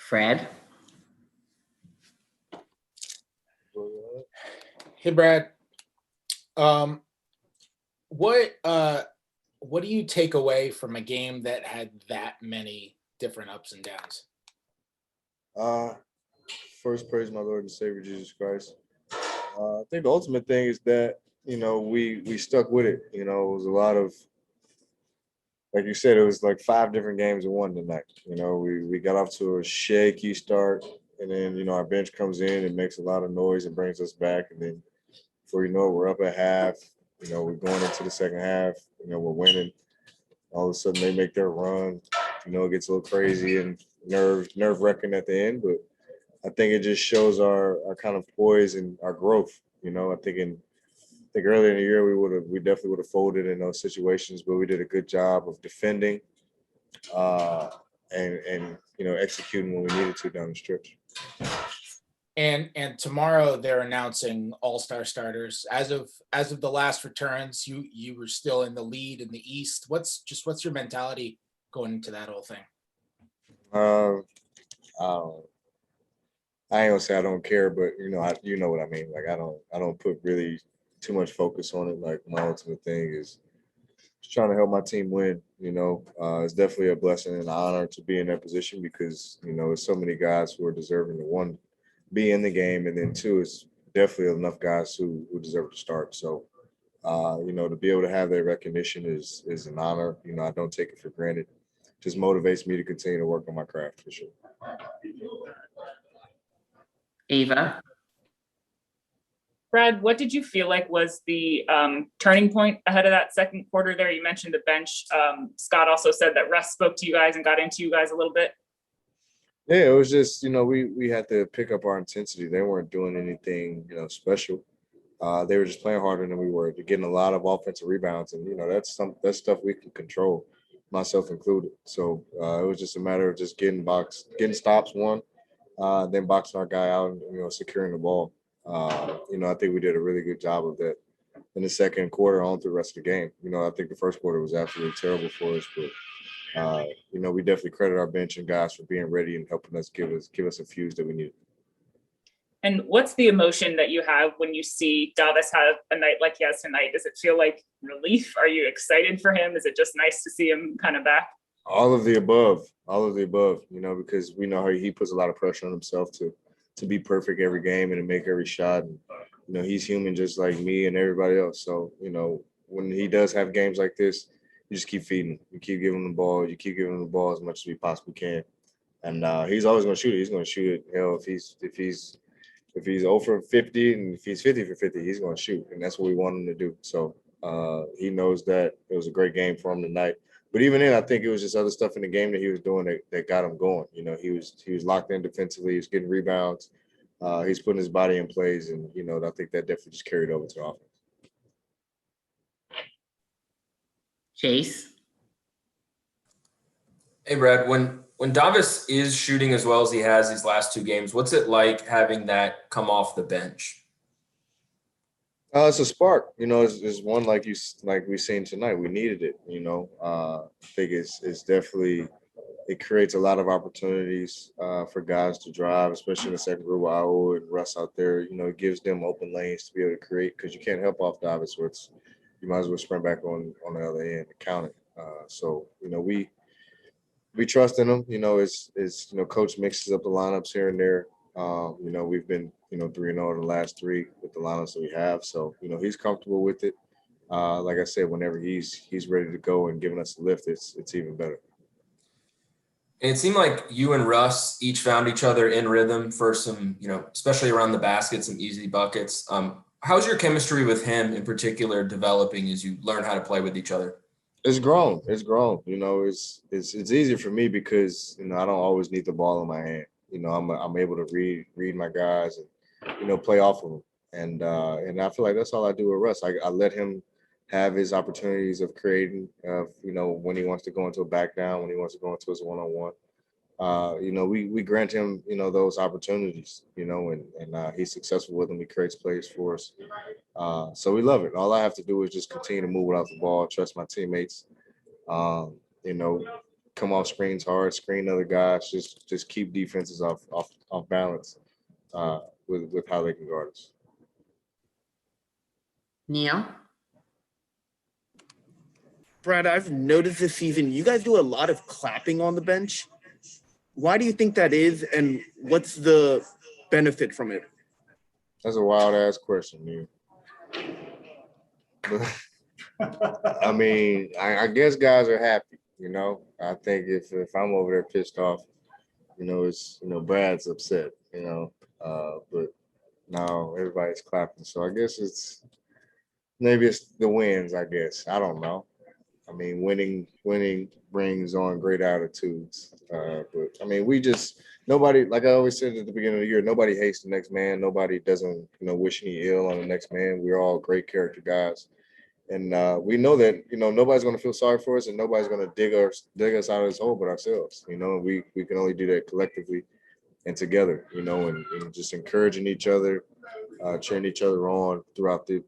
Fred. Hey, Brad. Um, what do you take away from a game that had that many different ups and downs? Uh, First, praise my Lord and Savior Jesus Christ. I think the ultimate thing is that we stuck with it. It was a lot of, like you said, it was like 5 different games in one tonight. We got off to a shaky start, and then our bench comes in and makes a lot of noise and brings us back, and then before you know it, we're up at half. We're going into the second half. We're winning. All of a sudden, they make their run. It gets a little crazy and nerve wracking at the end, but I think it just shows our kind of poise and our growth. I think earlier in the year we definitely would have folded in those situations, but we did a good job of defending uh, and executing when we needed to down the stretch. And tomorrow they're announcing all-star starters. As of the last returns, you were still in the lead in the East. What's your mentality going into that whole thing? Uh, I ain't gonna say I don't care, but you know what I mean. Like I don't put really too much focus on it. Like my ultimate thing is just trying to help my team win. It's definitely a blessing and an honor to be in that position because there's so many guys who are deserving to one be in the game, and then two is definitely enough guys who deserve to start. So to be able to have that recognition is an honor. I don't take it for granted. Just motivates me to continue to work on my craft for sure. Ava. Brad, what did you feel like was the turning point ahead of that second quarter there? You mentioned the bench. Scott also said that Russ spoke to you guys and got into you guys a little bit. Yeah, it was just, we had to pick up our intensity. They weren't doing anything, special. They were just playing harder than we were. They're getting a lot of offensive rebounds, and that's stuff we can control, myself included. So it was just a matter of just getting stops one, then boxing our guy out, and securing the ball. I think we did a really good job of that in the second quarter on through the rest of the game. I think the first quarter was absolutely terrible for us, but we definitely credit our bench and guys for being ready and helping us give us a fuse that we needed. And what's the emotion that you have when you see Davis have a night like he has tonight? Does it feel like relief? Are you excited for him? Is it just nice to see him kind of back? All of the above, because we know how he puts a lot of pressure on himself to be perfect every game and to make every shot. And, he's human just like me and everybody else. So, when he does have games like this, you just keep feeding him. You keep giving him the ball. You keep giving him the ball as much as we possibly can. And he's always going to shoot it. He's going to shoot it. If he's 0 for 50 and if he's 50 for 50, he's going to shoot. And that's what we want him to do. So he knows that it was a great game for him tonight. But even then, I think it was just other stuff in the game that he was doing that got him going. He was locked in defensively. He was getting rebounds. He's putting his body in plays. And, I think that definitely just carried over to offense. Chase. Hey, Brad, when Davis is shooting as well as he has these last 2 games, what's it like having that come off the bench? It's a spark, it's one like we've seen tonight. We needed it, I think it's definitely, it creates a lot of opportunities for guys to drive, especially in the second group with Ayo and Russ out there. It gives them open lanes to be able to create because you can't help off Davis where you might as well sprint back on the other end and count it. So, we trust in him. Coach mixes up the lineups here and there. We've been 3-0 the last 3 with the lineups that we have. So he's comfortable with it. Like I said, whenever he's ready to go and giving us a lift, it's even better. And it seemed like you and Russ each found each other in rhythm for some, especially around the basket, some easy buckets. How's your chemistry with him in particular developing as you learn how to play with each other? It's grown. It's easier for me because I don't always need the ball in my hand. I'm able to read my guys and play off of them. And I feel like that's all I do with Russ. I let him have his opportunities of creating, when he wants to go into a back down, when he wants to go into his one-on-one. We grant him, those opportunities, and he's successful with them. He creates plays for us. So we love it. All I have to do is just continue to move without the ball, trust my teammates. come off screens hard, screen other guys, just keep defenses off balance with how they can guard us. Neil? Brad, I've noticed this season you guys do a lot of clapping on the bench. Why do you think that is, and what's the benefit from it? That's a wild ass question, man. I mean, I guess guys are happy, you know. I think if I'm over there pissed off, you know, it's Brad's upset, you know. But now everybody's clapping. So I guess maybe it's the wins, I guess. I don't know. I mean, winning brings on great attitudes. But I mean, nobody, like I always said at the beginning of the year, nobody hates the next man. Nobody doesn't, wish any ill on the next man. We're all great character guys. And we know that, nobody's going to feel sorry for us and nobody's going to dig us out of this hole but ourselves. We can only do that collectively and together, and just encouraging each other, cheering each other on throughout the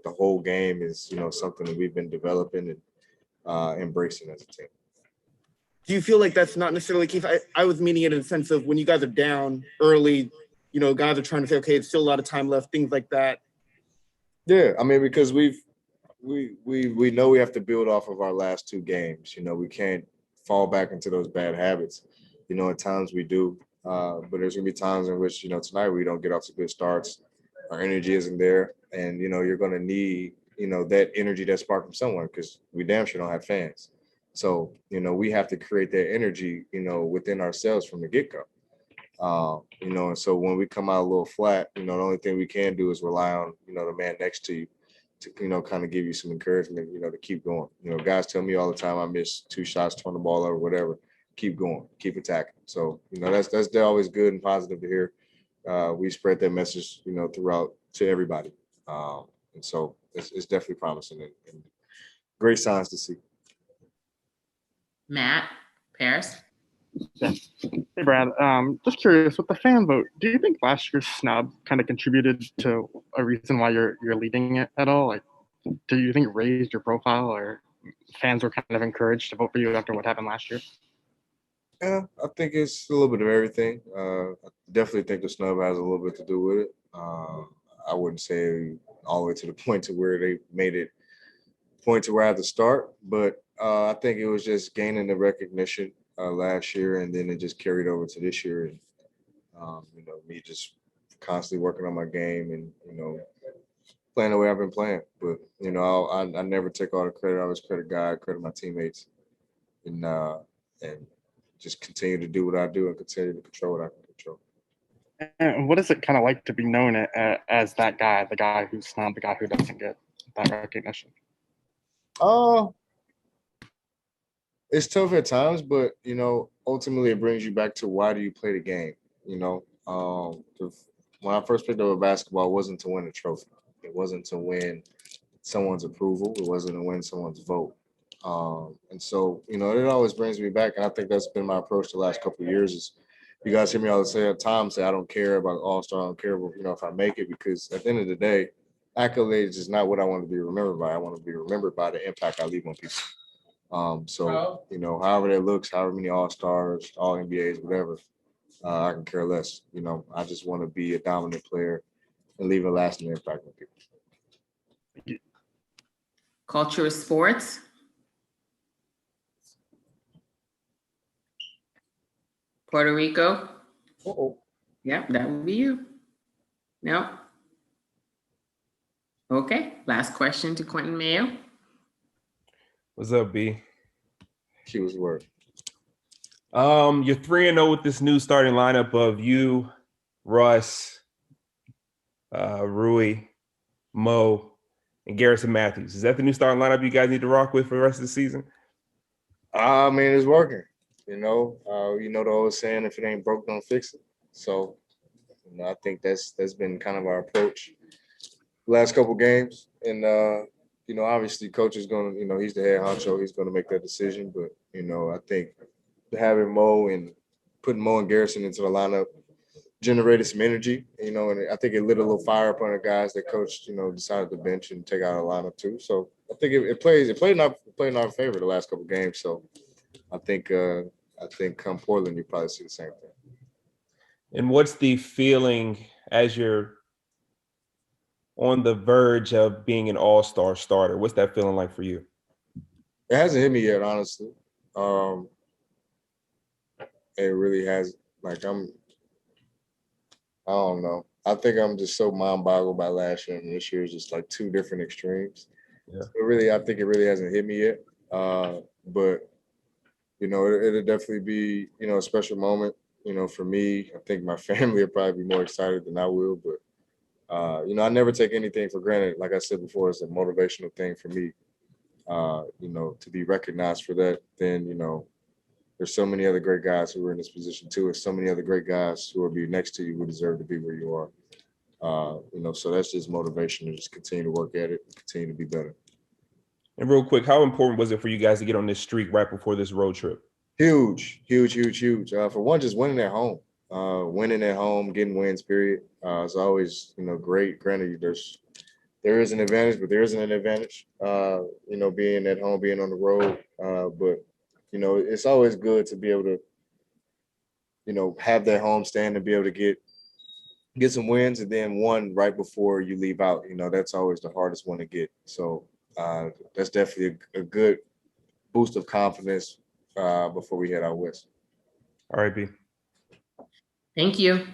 whole game is, something that we've been developing and embracing as a team. Do you feel like that's not necessarily the case? I was meaning it in the sense of when you guys are down early, guys are trying to say, okay, it's still a lot of time left, things like that. Yeah, I mean, because we know we have to build off of our last two games. We can't fall back into those bad habits. At times we do, but there's gonna be times in which tonight we don't get off to good starts. Our energy isn't there, and you're gonna need that energy, that spark from someone, because we damn sure don't have fans. So we have to create that energy within ourselves from the get-go. And so when we come out a little flat, the only thing we can do is rely on the man next to you to kind of give you some encouragement, to keep going. Guys tell me all the time I miss 2 shots, turn the ball over, whatever. Keep going, keep attacking. So that's always good and positive to hear. We spread that message throughout to everybody, and so it's definitely promising and great signs to see. Matt? Paris? Hey, Brad. Just curious, with the fan vote, do you think last year's snub kind of contributed to a reason why you're leading it at all? Like, do you think it raised your profile, or fans were kind of encouraged to vote for you after what happened last year? Yeah, I think it's a little bit of everything. I definitely think the snub has a little bit to do with it. I wouldn't say all the way to the point to where they made it point to where I had to start, but I think it was just gaining the recognition last year, and then it just carried over to this year. And me just constantly working on my game and playing the way I've been playing. But I never take all the credit. I always credit God, credit my teammates, and just continue to do what I do and continue to control what I can control. And what is it kind of like to be known as that guy, the guy who's snubbed, the guy who doesn't get that recognition? It's tough at times, but ultimately it brings you back to why do you play the game? When I first picked up basketball, it wasn't to win a trophy. It wasn't to win someone's approval. It wasn't to win someone's vote. And so it always brings me back, and I think that's been my approach the last couple of years. Is you guys hear me all the time say I don't care about All-Star, I don't care about if I make it, because at the end of the day, accolades is not what I want to be remembered by. I want to be remembered by the impact I leave on people. So however that looks, however many All-Stars, all NBAs, whatever, I can care less. I just want to be a dominant player and leave a lasting impact on people. Culture of sports? Puerto Rico? Uh-oh. Yep, that would be you. No? Okay, last question to Quentin Mayo. What's up, B? She was word. You're 3-0 with this new starting lineup of you, Russ, Rui, Mo, and Garrison Matthews. Is that the new starting lineup you guys need to rock with for the rest of the season? I mean, it's working. The old saying, if it ain't broke, don't fix it. So, I think that's been kind of our approach the last couple games. And obviously, coach is going to, he's the head honcho. He's going to make that decision. But I think having Mo and putting Mo and Garrison into the lineup generated some energy. And I think it lit a little fire up on the guys that coach, decided to bench and take out a lineup too. So I think it played in our favor the last couple games. So. I think come Portland, you probably see the same thing. And what's the feeling as you're on the verge of being an all-star starter? What's that feeling like for you? It hasn't hit me yet, honestly. It really has. Like I don't know. I think I'm just so mind-boggled by last year and this year is just like two different extremes. Yeah. So I think it really hasn't hit me yet. But you know, it'll definitely be, you know, a special moment. You know, for me, I think my family will probably be more excited than I will. But you know, I never take anything for granted. Like I said before, it's a motivational thing for me. You know, to be recognized for that, then you know, there's so many other great guys who are in this position too, and so many other great guys who will be next to you who deserve to be where you are. You know, so that's just motivation to just continue to work at it, continue to be better. And real quick, how important was it for you guys to get on this streak right before this road trip? Huge, huge, huge, huge. For one, just winning at home. Winning at home, getting wins, period. It's always, you know, great. Granted, there is an advantage, but there isn't an advantage, you know, being at home, being on the road. But, you know, it's always good to be able to, you know, have that home stand and be able to get some wins, and then one right before you leave out. You know, that's always the hardest one to get. So that's definitely a good boost of confidence before we head out west. All right, B. Thank you.